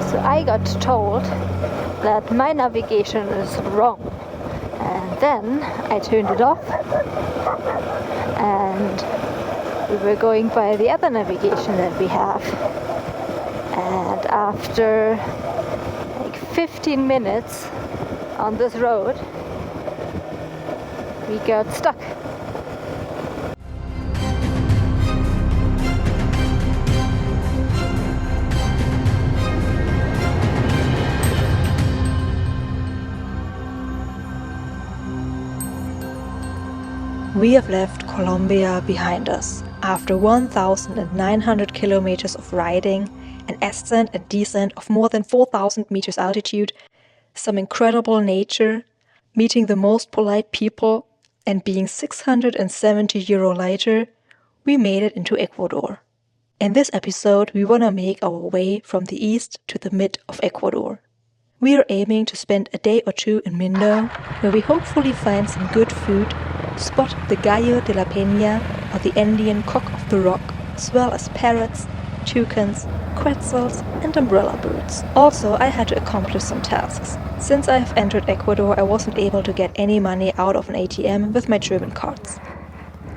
So I got told that my navigation is wrong. And then I turned it off and we were going by the other navigation that we have. And after like 15 minutes on this road, we got stuck. We have left Colombia behind us. After 1,900 kilometers of riding, an ascent and descent of more than 4,000 meters altitude, some incredible nature, meeting the most polite people, and being 670 euro lighter, we made it into Ecuador. In this episode, we want to make our way from the east to the mid of Ecuador. We are aiming to spend a day or two in Mindo, where we hopefully find some good food, spot the gallo de la peña, or the Andean cock of the rock, as well as parrots, toucans, quetzals and umbrella birds. Also, I had to accomplish some tasks. Since I have entered Ecuador, I wasn't able to get any money out of an ATM with my German cards.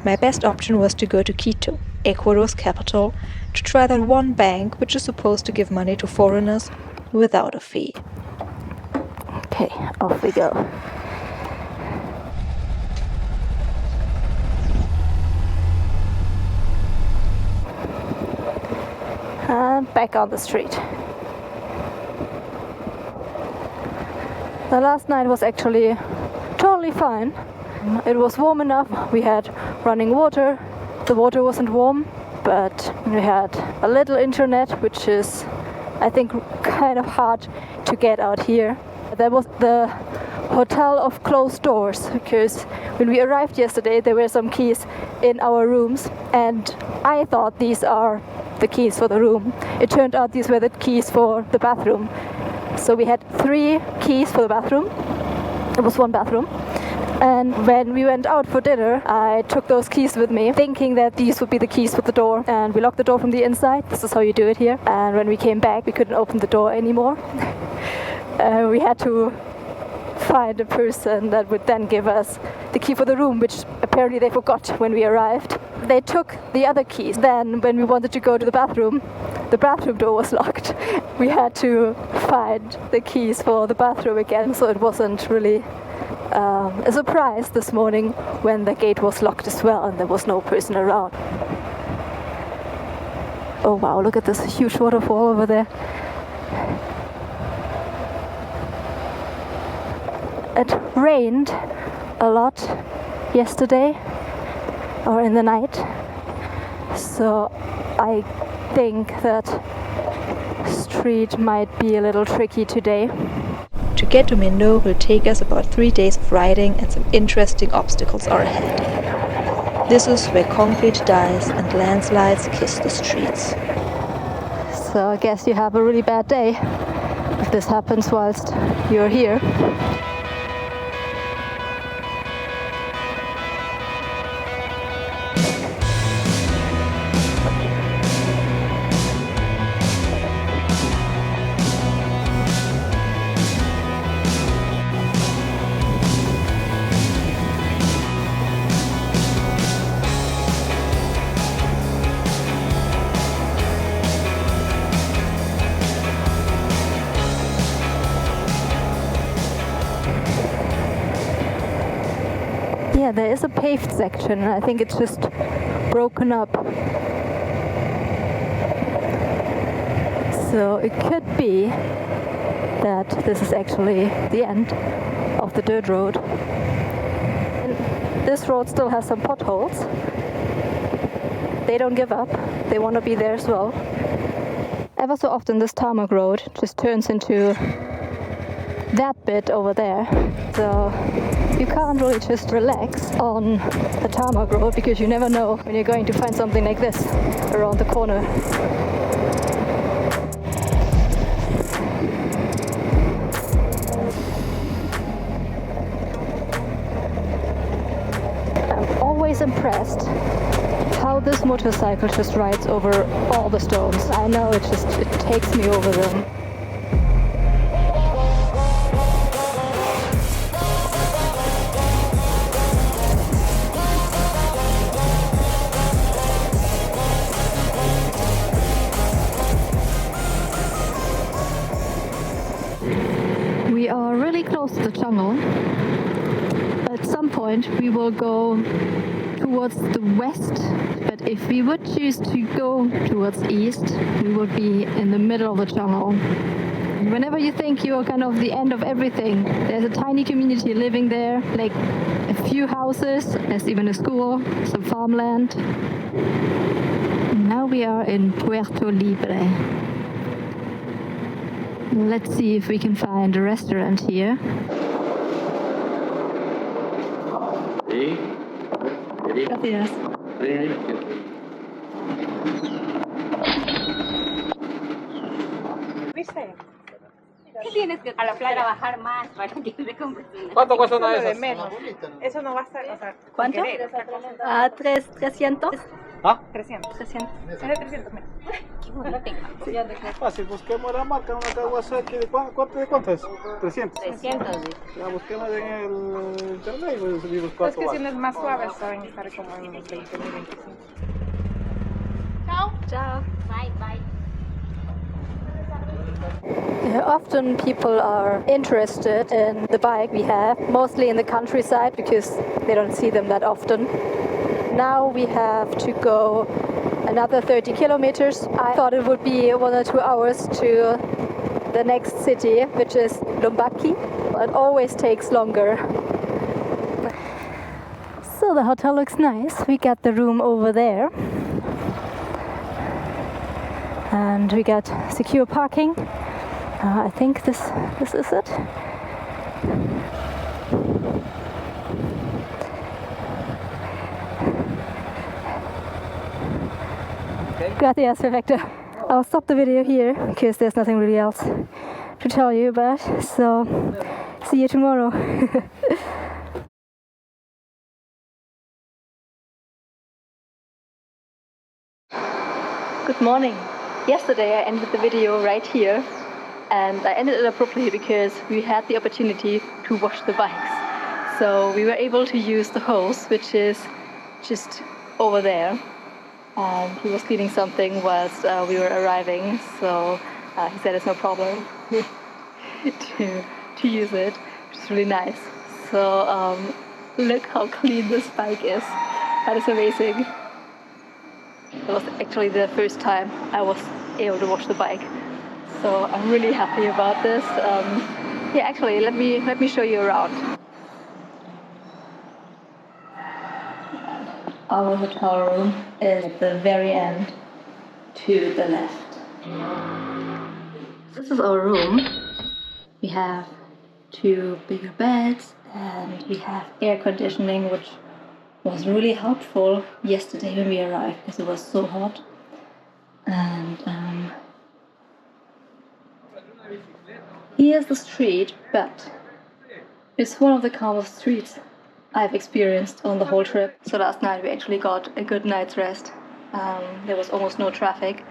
My best option was to go to Quito, Ecuador's capital, to try that one bank which is supposed to give money to foreigners without a fee. Okay, off we go. And back on the street. The last night was actually totally fine. It was warm enough. We had running water. The water wasn't warm, but we had a little internet, which is, I think, kind of hard to get out here. That was the hotel of closed doors, because when we arrived yesterday there were some keys in our rooms and I thought these are the keys for the room. It turned out these were the keys for the bathroom. So we had 3 keys for the bathroom. It was one bathroom. And when we went out for dinner, I took those keys with me, thinking that these would be the keys for the door. And we locked the door from the inside. This is how you do it here. And when we came back, we couldn't open the door anymore. We had to find a person that would then give us the key for the room, which apparently they forgot when we arrived. They took the other keys. Then when we wanted to go to the bathroom door was locked. We had to find the keys for the bathroom again, so it wasn't really a surprise this morning when the gate was locked as well and there was no person around. Oh wow, look at this huge waterfall over there. It rained a lot yesterday or in the night, so I think that street might be a little tricky today. To get to Mindo will take us about 3 days of riding and some interesting obstacles are ahead. This is where concrete dies and landslides kiss the streets. So I guess you have a really bad day if this happens whilst you're here. Yeah, there is a paved section, and I think it's just broken up. So it could be that this is actually the end of the dirt road. And this road still has some potholes. They don't give up. They want to be there as well. Ever so often this tarmac road just turns into that bit over there. So you can't really just relax on the tarmac road because you never know when you're going to find something like this around the corner. I'm always impressed how this motorcycle just rides over all the stones. I know it takes me over them. close to the jungle. At some point we will go towards the west, but if we would choose to go towards east, we would be in the middle of the jungle. Whenever you think you're kind of the end of everything, there's a tiny community living there, like a few houses, there's even a school, some farmland. Now we are in Puerto Libre. Let's see if we can find a restaurant here. Gracias. ¿Qué tienes que a la playa trabajar más para que te compres una? ¿Cuánto cuesta una de esas? Eso no va a estar, o sea, ¿Cuánto? Ah, 300. ¿Ah? 300. 300. Es de 300, mira. Qué bueno tengo. Fácil, busquemos la marca, una Kawasaki. ¿De cuánto es? 300. 300, La busquemos en el internet y buscamos. Es que si no es más suave, saben estar como en unos 20.000, 25. Chao. Ciao. Bye, bye. Often people are interested in the bike we have, mostly in the countryside because they don't see them that often. Now we have to go another 30 kilometers. I thought it would be 1 or 2 hours to the next city, which is Lumaki. It always takes longer. So the hotel looks nice. We got the room over there. And we got secure parking. I think this is it. Gracias, perfecto. I'll stop the video here because there's nothing really else to tell you about. So, see you tomorrow. Good morning. Yesterday I ended the video right here, and I ended it abruptly because we had the opportunity to wash the bikes. So we were able to use the hose, which is just over there. And he was cleaning something whilst we were arriving, so he said it's no problem to use it, which is really nice. So look how clean this bike is. That is amazing. It was actually the first time I was able to wash the bike, so I'm really happy about this. Yeah, actually, let me show you around. Our hotel room is at the very end to the left. This is our room. We have 2 bigger beds and we have air conditioning, which was really helpful yesterday when we arrived because it was so hot. And here's the street, but it's one of the calmest streets I've experienced on the whole trip. So last night we actually got a good night's rest. There was almost no traffic,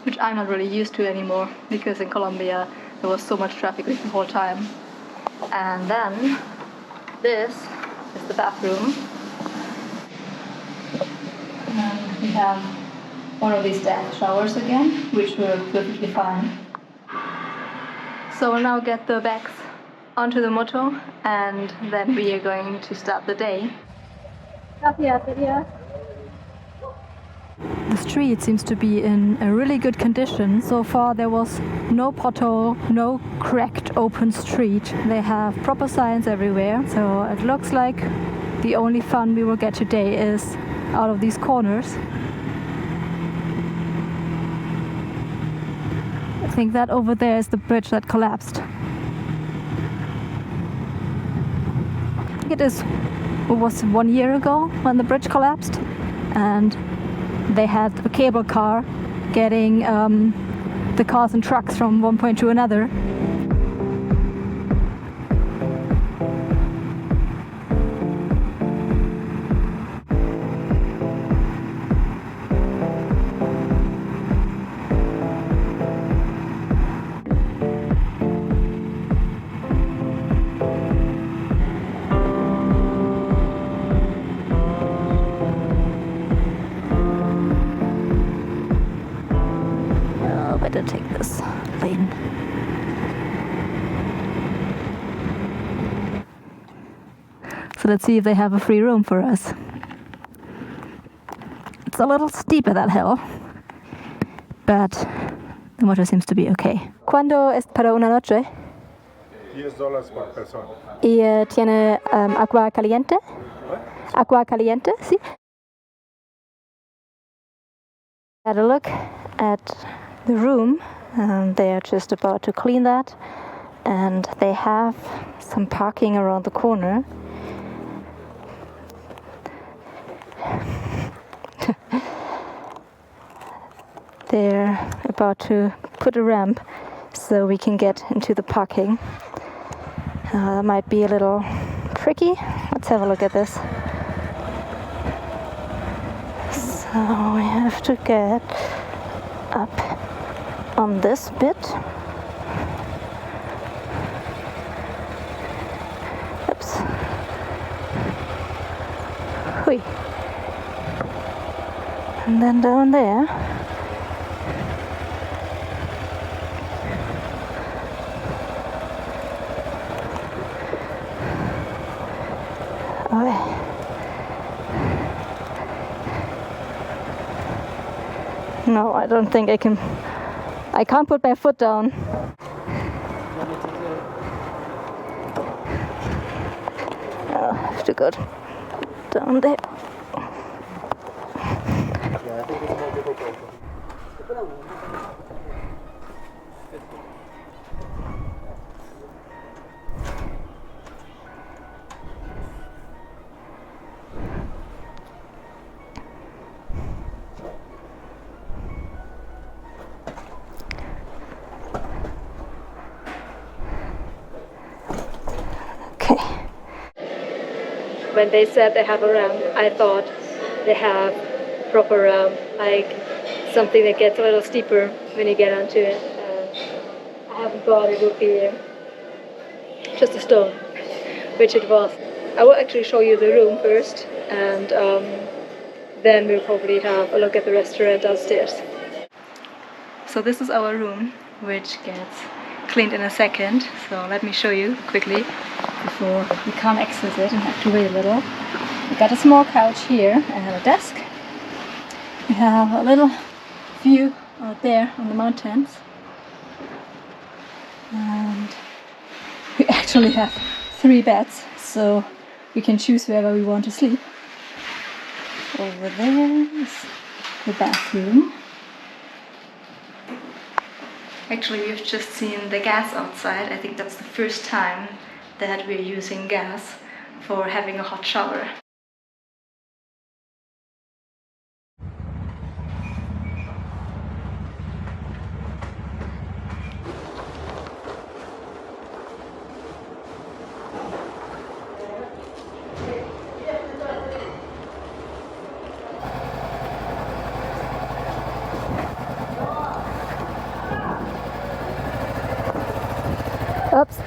which I'm not really used to anymore because in Colombia there was so much traffic the whole time. And then this is the bathroom. And we have one of these bath showers again, which were perfectly fine. So we'll now get the bags onto the moto, and then we are going to start the day. The street seems to be in a really good condition. So far there was no pothole, no cracked open street. They have proper signs everywhere, so it looks like the only fun we will get today is out of these corners. I think that over there is the bridge that collapsed. It was 1 year ago when the bridge collapsed, and they had a cable car getting the cars and trucks from one point to another. Better take this lane. So let's see if they have a free room for us. It's a little steeper, that hill, but the water seems to be okay. ¿Cuándo es para una noche? $10 por persona. ¿Y tiene agua caliente? ¿Agua caliente? Sí. Had a look at the room. They are just about to clean that, and they have some parking around the corner. They're about to put a ramp so we can get into the parking. That might be a little tricky. Let's have a look at this. So we have to get up on this bit. Oops. Hui. And then down there. No, I don't think I can. I can't put my foot down. Oh, I have to go down there. When they said they have a ramp, I thought they have proper ramp, like something that gets a little steeper when you get onto it. I haven't thought it would be just a stone, which it was. I will actually show you the room first, and then we'll probably have a look at the restaurant downstairs. So this is our room, which gets cleaned in a second. So let me show you quickly before we can't access it and have to wait a little. We got a small couch here and a desk. We have a little view out there on the mountains. And we actually have 3 beds, so we can choose wherever we want to sleep. Over there is the bathroom. Actually, we've just seen the gas outside. I think that's the first time that we're using gas for having a hot shower. Oops.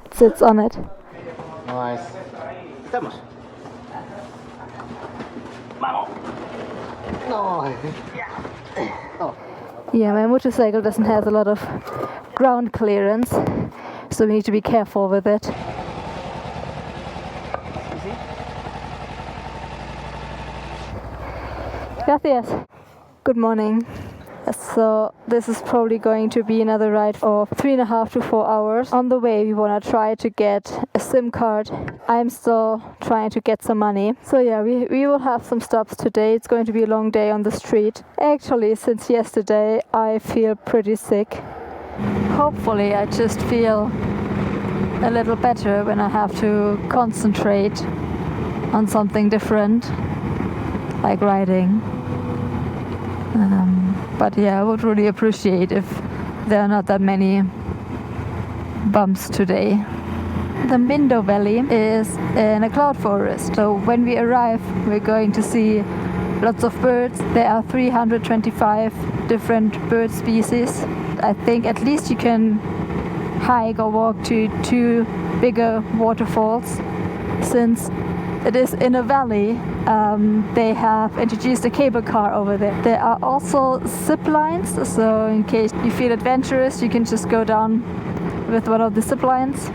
It sits on it. Nice. Estamos. Vamos. No. Oh. Yeah, my motorcycle doesn't have a lot of ground clearance, so we need to be careful with it. Gracias. Good morning. So this is probably going to be another ride of 3.5 to 4 hours. On the way we want to try to get a SIM card. I'm still trying to get some money. So yeah, we will have some stops today. It's going to be a long day on the street. Actually, since yesterday I feel pretty sick. Hopefully I just feel a little better when I have to concentrate on something different, like riding. But yeah, I would really appreciate if there are not that many bumps today. The Mindo Valley is in a cloud forest, so when we arrive we're going to see lots of birds. There are 325 different bird species. I think at least you can hike or walk to 2 bigger waterfalls. Since it is in a valley, they have introduced a cable car over there. There are also zip lines, so in case you feel adventurous, you can just go down with one of the zip lines.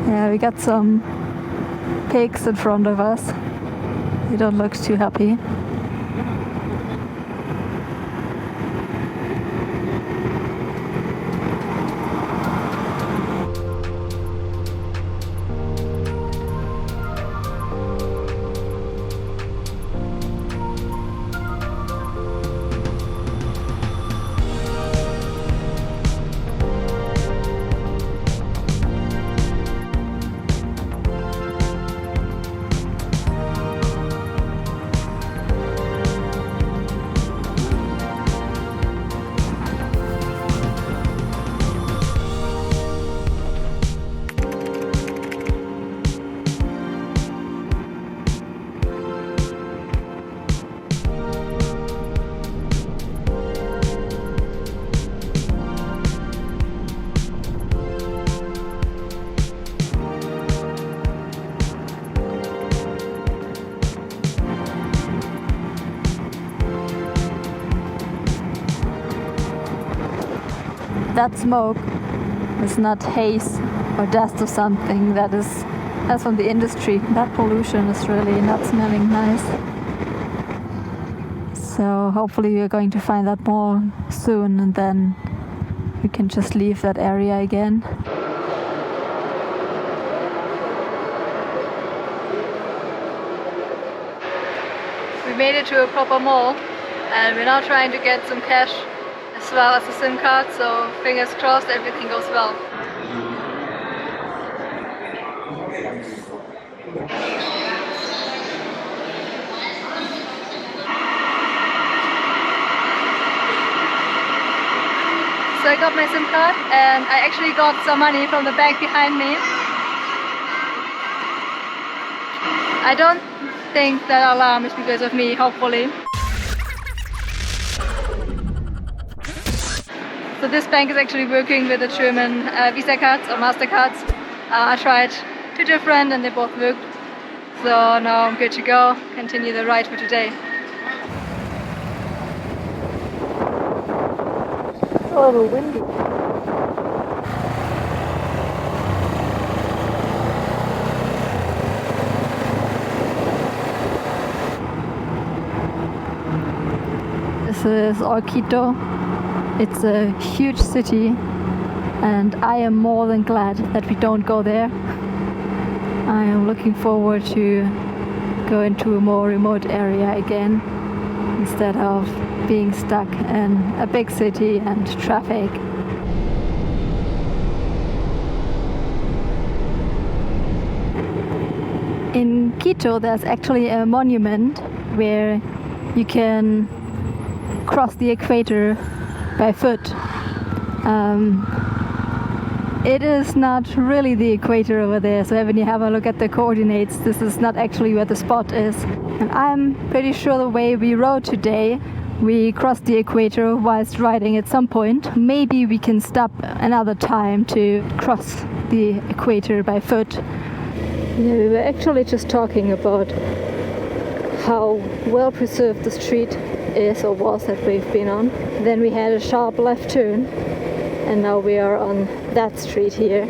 Yeah, we got some pigs in front of us. They don't look too happy. That smoke is not haze or dust or something. That's from the industry. That pollution is really not smelling nice. So hopefully we're going to find that more soon, and then we can just leave that area again. We made it to a proper mall, and we're now trying to get some cash as well as a SIM card, so fingers crossed everything goes well. So I got my SIM card, and I actually got some money from the bank behind me. I don't think that alarm is because of me, hopefully. So this bank is actually working with the German Visa cards or MasterCards. I tried 2 different and they both worked. So now I'm good to go, continue the ride for today. It's a little windy. This is Quito. It's a huge city, and I am more than glad that we don't go there. I am looking forward to go into a more remote area again, instead of being stuck in a big city and traffic. In Quito there's actually a monument where you can cross the equator by foot. It is not really the equator over there, so when you have a look at the coordinates, this is not actually where the spot is. And I'm pretty sure the way we rode today, we crossed the equator whilst riding at some point. Maybe we can stop another time to cross the equator by foot. Yeah, we were actually just talking about how well preserved the street is or was that we've been on. Then we had a sharp left turn, and now we are on that street here.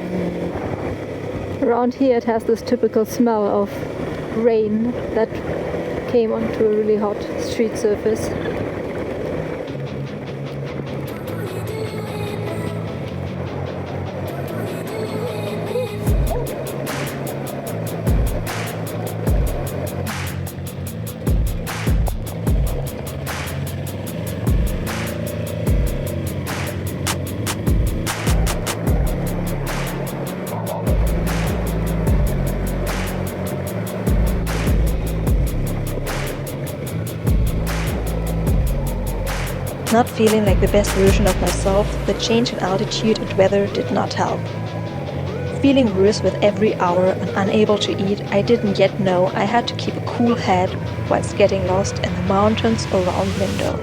Around here it has this typical smell of rain that came onto a really hot street surface. Not feeling like the best version of myself, the change in altitude and weather did not help. Feeling worse with every hour and unable to eat, I didn't yet know I had to keep a cool head whilst getting lost in the mountains around Mindo.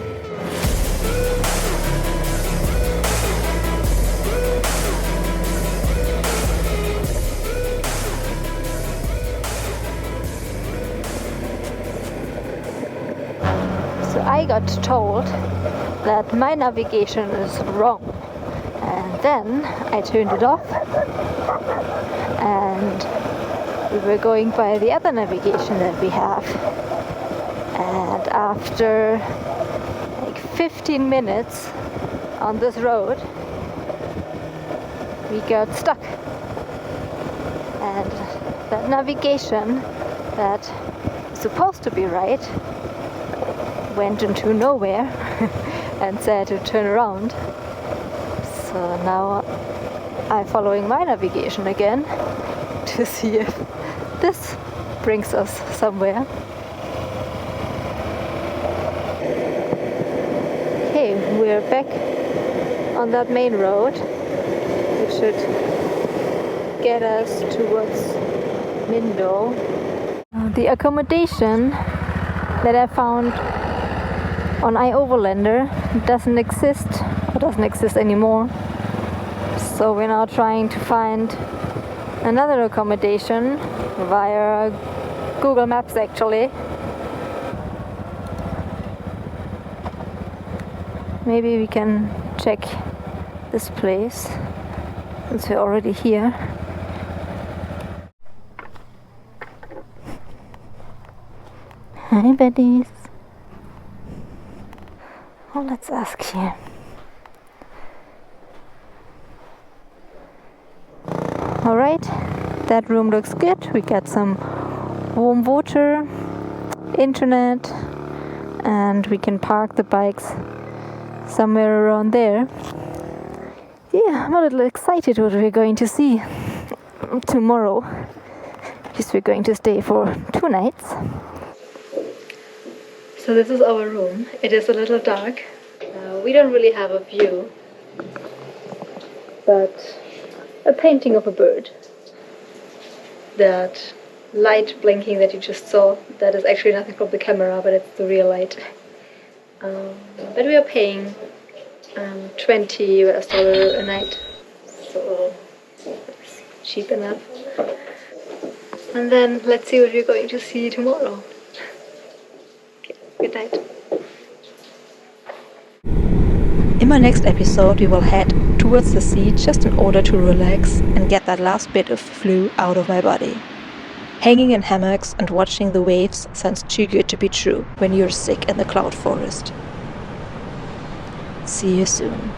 So I got told that my navigation is wrong, and then I turned it off, and we were going by the other navigation that we have. And after like 15 minutes on this road, we got stuck. And that navigation that is supposed to be right went into nowhere and said to turn around. So now I'm following my navigation again to see if this brings us somewhere. Okay, we're back on that main road, which should get us towards Mindo. The accommodation that I found on iOverlander doesn't exist anymore. So we're now trying to find another accommodation via Google Maps actually. Maybe we can check this place since we're already here. Hi buddies. Well, let's ask here. Alright, that room looks good. We got some warm water, internet, and we can park the bikes somewhere around there. Yeah, I'm a little excited what we're going to see tomorrow, because we're going to stay for 2 nights. So this is our room. It is a little dark. We don't really have a view, but a painting of a bird. That light blinking that you just saw, that is actually nothing from the camera, but it's the real light. But we are paying $20 US a night, so it's cheap enough. And then let's see what we're going to see tomorrow. Okay, good night. In my next episode, we will head towards the sea just in order to relax and get that last bit of flu out of my body. Hanging in hammocks and watching the waves sounds too good to be true when you're sick in the cloud forest. See you soon.